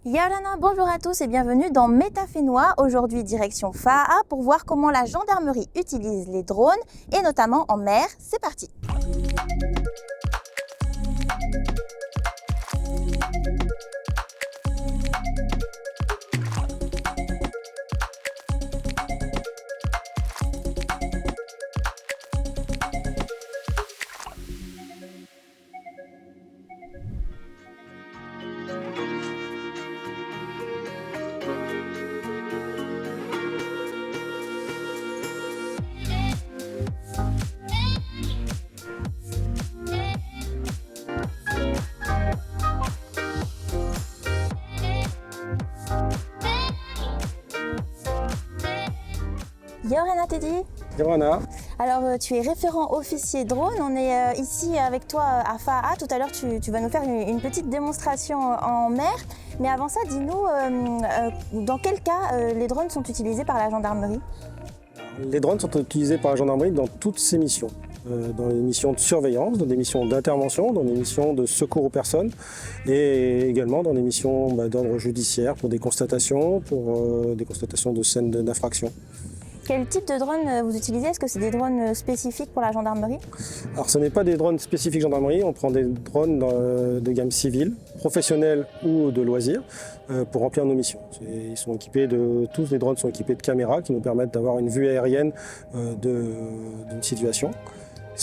Yaolana, bonjour à tous et bienvenue dans Métafénois. Aujourd'hui, direction FAA pour voir comment la gendarmerie utilise les drones et notamment en mer. C'est parti! Yaolana Teddy. Yaolana. Alors, tu es référent officier drone. On est ici avec toi à FAA. Tout à l'heure, tu vas nous faire une petite démonstration en mer. Mais avant ça, dis-nous, dans quel cas les drones sont utilisés par la gendarmerie? Les drones sont utilisés par la gendarmerie dans toutes ses missions. Dans les missions de surveillance, dans des missions d'intervention, dans des missions de secours aux personnes et également dans des missions d'ordre judiciaire pour des constatations de scènes d'infraction. Quel type de drone vous utilisez? Est-ce que c'est des drones spécifiques pour la gendarmerie? Alors ce n'est pas des drones spécifiques gendarmerie, on prend des drones de gamme civile, professionnelle ou de loisirs pour remplir nos missions. Tous les drones sont équipés de caméras qui nous permettent d'avoir une vue aérienne d'une situation.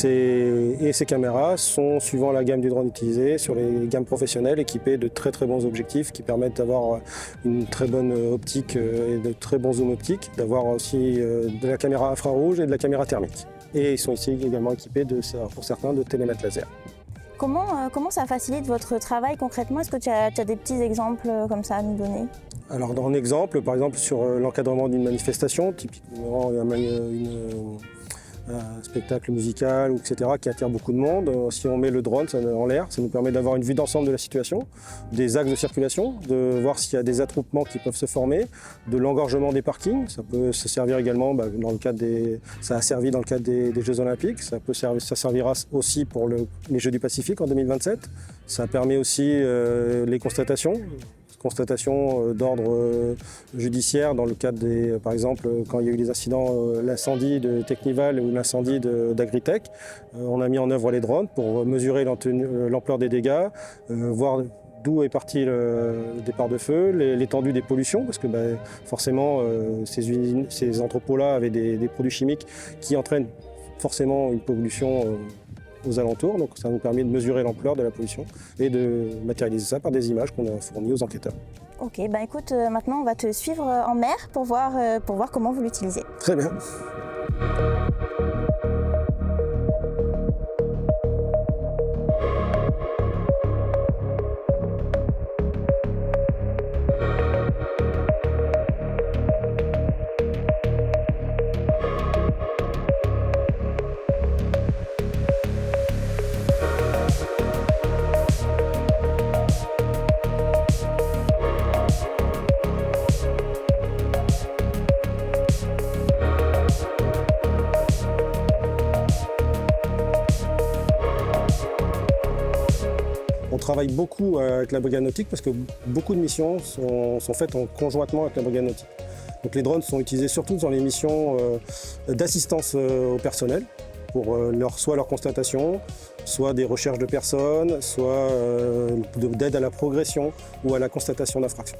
Et ces caméras sont, suivant la gamme du drone utilisé, sur les gammes professionnelles, équipées de très très bons objectifs qui permettent d'avoir une très bonne optique et de très bons zooms optiques, d'avoir aussi de la caméra infrarouge et de la caméra thermique. Et ils sont ici également équipés, pour certains, de télémètres laser. Comment ça facilite votre travail concrètement? Est-ce que tu as des petits exemples comme ça à nous donner? Alors dans un exemple, par exemple sur l'encadrement d'une manifestation, typiquement un spectacle musical, etc., qui attire beaucoup de monde. Si on met le drone en l'air, ça nous permet d'avoir une vue d'ensemble de la situation, des axes de circulation, de voir s'il y a des attroupements qui peuvent se former, de l'engorgement des parkings. Ça peut se servir également dans le cadre ça a servi dans le cadre des Jeux Olympiques. Ça servira aussi pour les Jeux du Pacifique en 2027. Ça permet aussi les constatations d'ordre judiciaire dans le cadre par exemple, quand il y a eu les incidents, l'incendie de Technival ou l'incendie d'Agritech, on a mis en œuvre les drones pour mesurer l'ampleur des dégâts, voir d'où est parti le départ de feu, l'étendue des pollutions, parce que forcément ces entrepôts-là avaient des produits chimiques qui entraînent forcément une pollution aux alentours, donc ça nous permet de mesurer l'ampleur de la pollution et de matérialiser ça par des images qu'on a fournies aux enquêteurs. Ok, écoute, maintenant on va te suivre en mer pour voir comment vous l'utilisez. Très bien. On travaille beaucoup avec la brigade nautique parce que beaucoup de missions sont faites conjointement avec la brigade nautique. Donc les drones sont utilisés surtout dans les missions d'assistance au personnel pour soit leur constatation, soit des recherches de personnes, soit d'aide à la progression ou à la constatation d'infractions.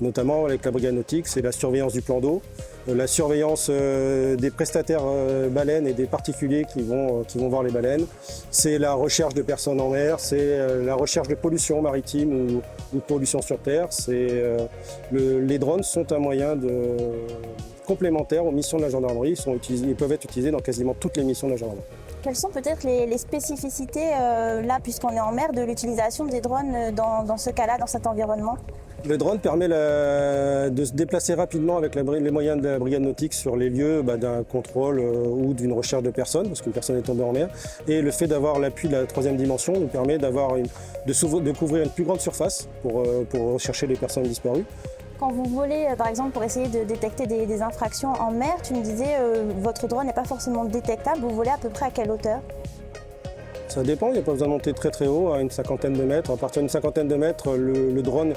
Notamment avec la brigade nautique, c'est la surveillance du plan d'eau, la surveillance des prestataires baleines et des particuliers qui vont voir les baleines. C'est la recherche de personnes en mer, c'est la recherche de pollution maritime ou de pollution sur terre. Les drones sont un moyen complémentaire aux missions de la gendarmerie. Ils peuvent être utilisés dans quasiment toutes les missions de la gendarmerie. Quelles sont peut-être les spécificités, là, puisqu'on est en mer, de l'utilisation des drones dans ce cas-là, dans cet environnement? Le drone permet de se déplacer rapidement avec les moyens de la brigade nautique sur les lieux d'un contrôle ou d'une recherche de personnes, parce qu'une personne est tombée en mer. Et le fait d'avoir l'appui de la troisième dimension nous permet de couvrir une plus grande surface pour rechercher les personnes disparues. Quand vous volez, par exemple, pour essayer de détecter des infractions en mer, tu me disais votre drone n'est pas forcément détectable. Vous volez à peu près à quelle hauteur? Ça dépend, il n'y a pas besoin de monter très très haut, à une cinquantaine de mètres. À partir d'une cinquantaine de mètres, le drone,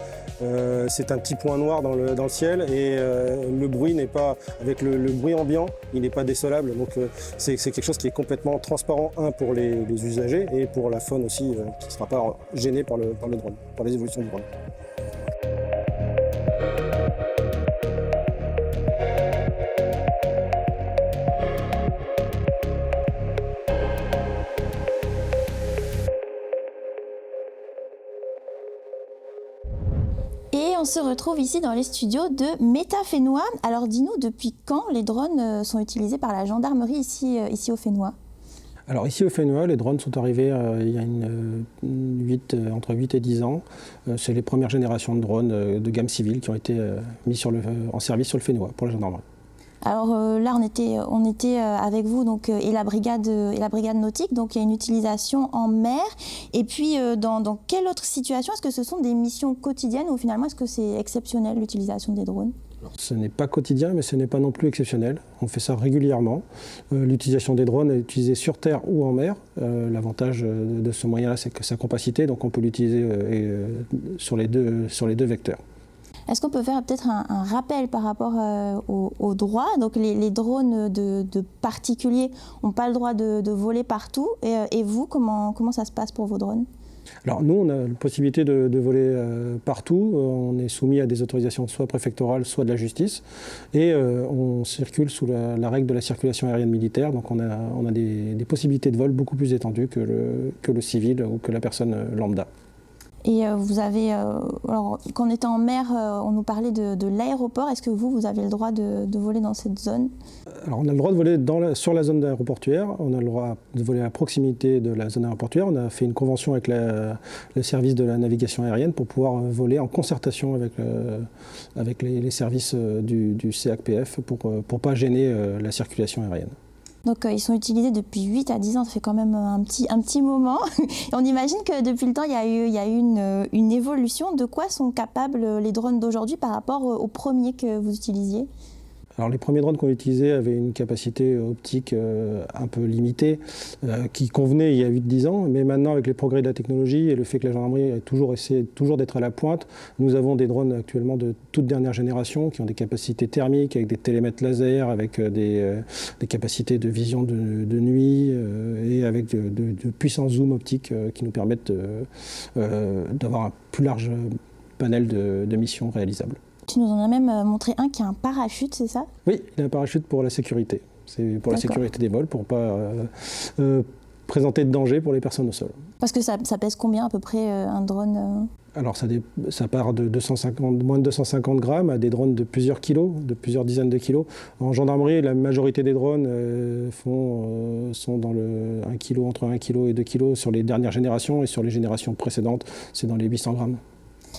c'est un petit point noir dans le ciel et le bruit n'est pas, avec le bruit ambiant, il n'est pas décelable. Donc c'est quelque chose qui est complètement transparent, pour les usagers et pour la faune aussi, qui ne sera pas gênée par le drone, par les évolutions du drone. Et on se retrouve ici dans les studios de Méta Fénois. Alors dis-nous, depuis quand les drones sont utilisés par la gendarmerie ici au Fénois? Alors ici au Fénois, les drones sont arrivés il y a entre 8 et 10 ans. C'est les premières générations de drones de gamme civile qui ont été mis en service sur le Fénois pour la gendarmerie. Alors là, on était avec vous et la brigade nautique, donc il y a une utilisation en mer. Et puis, dans quelle autre situation? Est-ce que ce sont des missions quotidiennes ou finalement est-ce que c'est exceptionnel l'utilisation des drones? Ce n'est pas quotidien, mais ce n'est pas non plus exceptionnel. On fait ça régulièrement. L'utilisation des drones est utilisée sur terre ou en mer. L'avantage de ce moyen-là, c'est que sa compacité, donc on peut l'utiliser sur les deux vecteurs. Est-ce qu'on peut faire peut-être un rappel par rapport aux droits? Donc les drones de particuliers n'ont pas le droit de voler partout. Et vous, comment ça se passe pour vos drones? Alors nous, on a la possibilité de voler partout. On est soumis à des autorisations soit préfectorales, soit de la justice. Et on circule sous la règle de la circulation aérienne militaire. Donc on a des possibilités de vol beaucoup plus étendues que le civil ou que la personne lambda. Et vous avez, alors quand on était en mer, on nous parlait de l'aéroport. Est-ce que vous avez le droit de voler dans cette zone? Alors on a le droit de voler sur la zone aéroportuaire, on a le droit de voler à proximité de la zone aéroportuaire. On a fait une convention avec le service de la navigation aérienne pour pouvoir voler en concertation avec les services du CACPF pour ne pas gêner la circulation aérienne. Donc ils sont utilisés depuis 8 à 10 ans, ça fait quand même un petit moment. On imagine que depuis le temps, il y a eu une évolution. De quoi sont capables les drones d'aujourd'hui par rapport aux premiers que vous utilisiez? Alors les premiers drones qu'on utilisait avaient une capacité optique un peu limitée, qui convenait il y a 8-10 ans, mais maintenant avec les progrès de la technologie et le fait que la gendarmerie a toujours essayé d'être à la pointe, nous avons des drones actuellement de toute dernière génération qui ont des capacités thermiques, avec des télémètres laser, avec des capacités de vision de nuit et avec de puissants zooms optiques qui nous permettent d'avoir un plus large panel de missions réalisables. Tu nous en as même montré un qui a un parachute, c'est ça? Oui, il a un parachute pour la sécurité. C'est pour la sécurité des vols, pour ne pas présenter de danger pour les personnes au sol. Parce que ça pèse combien à peu près un drone? Alors ça part de moins de 250 grammes à des drones de plusieurs kilos, de plusieurs dizaines de kilos. En gendarmerie, la majorité des drones sont dans entre 1 kg et 2 kg sur les dernières générations, et sur les générations précédentes, c'est dans les 800 grammes.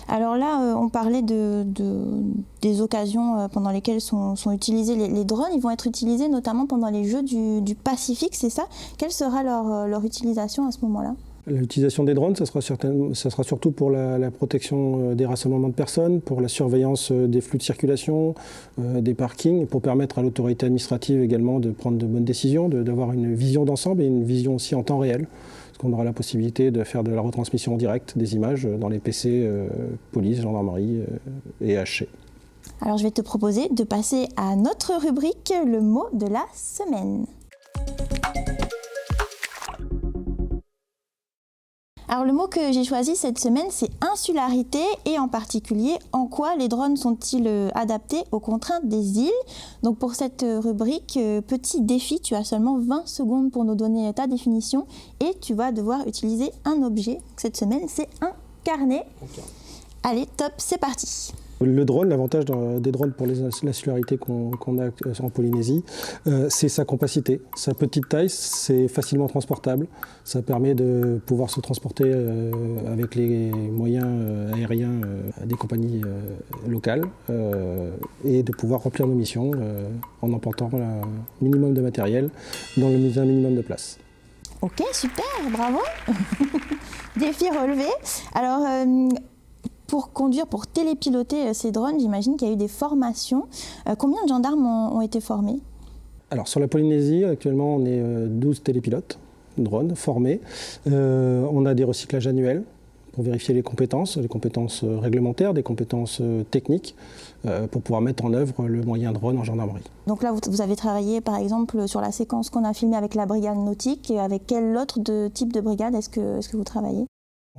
Alors là, on parlait des occasions pendant lesquelles sont utilisés les drones. Ils vont être utilisés notamment pendant les Jeux du Pacifique, c'est ça? Quelle sera leur utilisation à ce moment-là? L'utilisation des drones, ça sera surtout pour la protection des rassemblements de personnes, pour la surveillance des flux de circulation, des parkings, pour permettre à l'autorité administrative également de prendre de bonnes décisions, d'avoir une vision d'ensemble et une vision aussi en temps réel. Parce qu'on aura la possibilité de faire de la retransmission en direct des images dans les PC police, gendarmerie et HC. Alors je vais te proposer de passer à notre rubrique, le mot de la semaine. Alors le mot que j'ai choisi cette semaine, c'est insularité, et en particulier, en quoi les drones sont-ils adaptés aux contraintes des îles? Donc pour cette rubrique, petit défi, tu as seulement 20 secondes pour nous donner ta définition, et tu vas devoir utiliser un objet. Cette semaine, c'est un carnet. Okay. Allez, top, c'est parti. Le drone, l'avantage des drones pour l'insularité qu'on a en Polynésie, c'est sa compacité. Sa petite taille, c'est facilement transportable. Ça permet de pouvoir se transporter avec les moyens aériens des compagnies locales et de pouvoir remplir nos missions en emportant un minimum de matériel dans un minimum de place. Ok, super, bravo. Défi relevé. Alors, pour conduire, pour télépiloter ces drones, j'imagine qu'il y a eu des formations. Combien de gendarmes ont été formés? Alors sur la Polynésie, actuellement, on est 12 télépilotes. drones formés. On a des recyclages annuels pour vérifier les compétences réglementaires, des compétences techniques, pour pouvoir mettre en œuvre le moyen drone en gendarmerie. Donc là, vous avez travaillé par exemple sur la séquence qu'on a filmée avec la brigade nautique. Et avec quel autre type de brigade est-ce que vous travaillez ?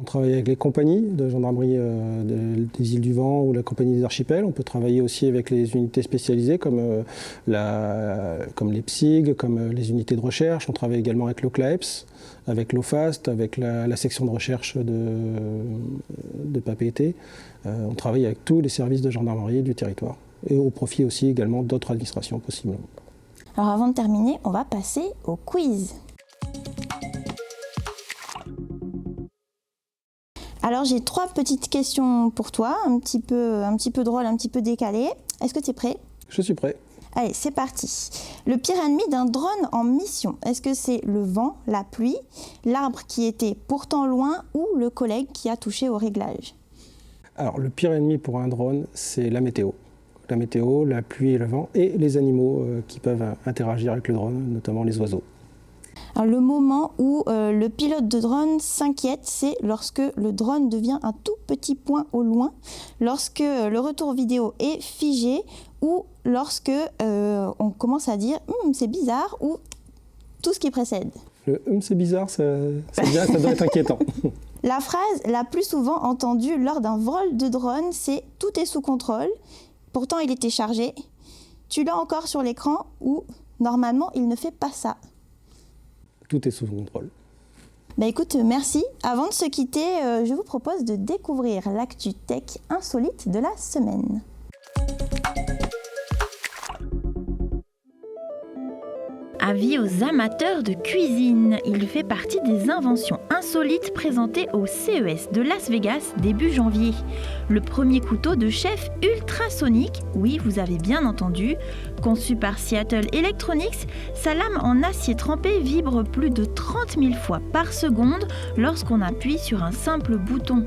On travaille avec les compagnies de gendarmerie des îles du Vent ou la compagnie des archipels. On peut travailler aussi avec les unités spécialisées comme les PSIG, comme les unités de recherche. On travaille également avec l'OCLAEPS, avec l'OFAST, avec la section de recherche de Papeete. On travaille avec tous les services de gendarmerie du territoire et au profit aussi également d'autres administrations possiblement. Alors avant de terminer, on va passer au quiz. Alors j'ai 3 petites questions pour toi, un petit peu drôles, un petit peu décalées. Est-ce que tu es prêt ? Je suis prêt. Allez, c'est parti. Le pire ennemi d'un drone en mission, est-ce que c'est le vent, la pluie, l'arbre qui était pourtant loin ou le collègue qui a touché au réglage ? Alors le pire ennemi pour un drone, c'est la météo. La météo, la pluie et le vent et les animaux qui peuvent interagir avec le drone, notamment les oiseaux. Alors, le moment où le pilote de drone s'inquiète, c'est lorsque le drone devient un tout petit point au loin, lorsque le retour vidéo est figé ou lorsque on commence à dire « c'est bizarre » ou tout ce qui précède. Le « c'est bizarre », ça doit être inquiétant. La phrase la plus souvent entendue lors d'un vol de drone, c'est « tout est sous contrôle », pourtant il était chargé, tu l'as encore sur l'écran ou « normalement il ne fait pas ça ». Tout est sous contrôle. Bah écoute, merci. Avant de se quitter, je vous propose de découvrir l'actu tech insolite de la semaine. Avis aux amateurs de cuisine, il fait partie des inventions insolites présentées au CES de Las Vegas début janvier. Le premier couteau de chef ultrasonique, oui vous avez bien entendu, conçu par Seattle Electronics, sa lame en acier trempé vibre plus de 30 000 fois par seconde lorsqu'on appuie sur un simple bouton.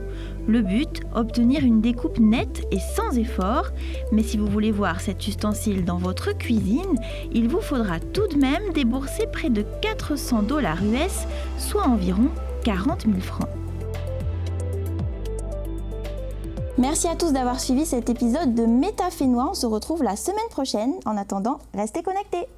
Le but, obtenir une découpe nette et sans effort. Mais si vous voulez voir cet ustensile dans votre cuisine, il vous faudra tout de même débourser près de 400 $ US, soit environ 40 000 francs. Merci à tous d'avoir suivi cet épisode de Métaphénois. On se retrouve la semaine prochaine. En attendant, restez connectés.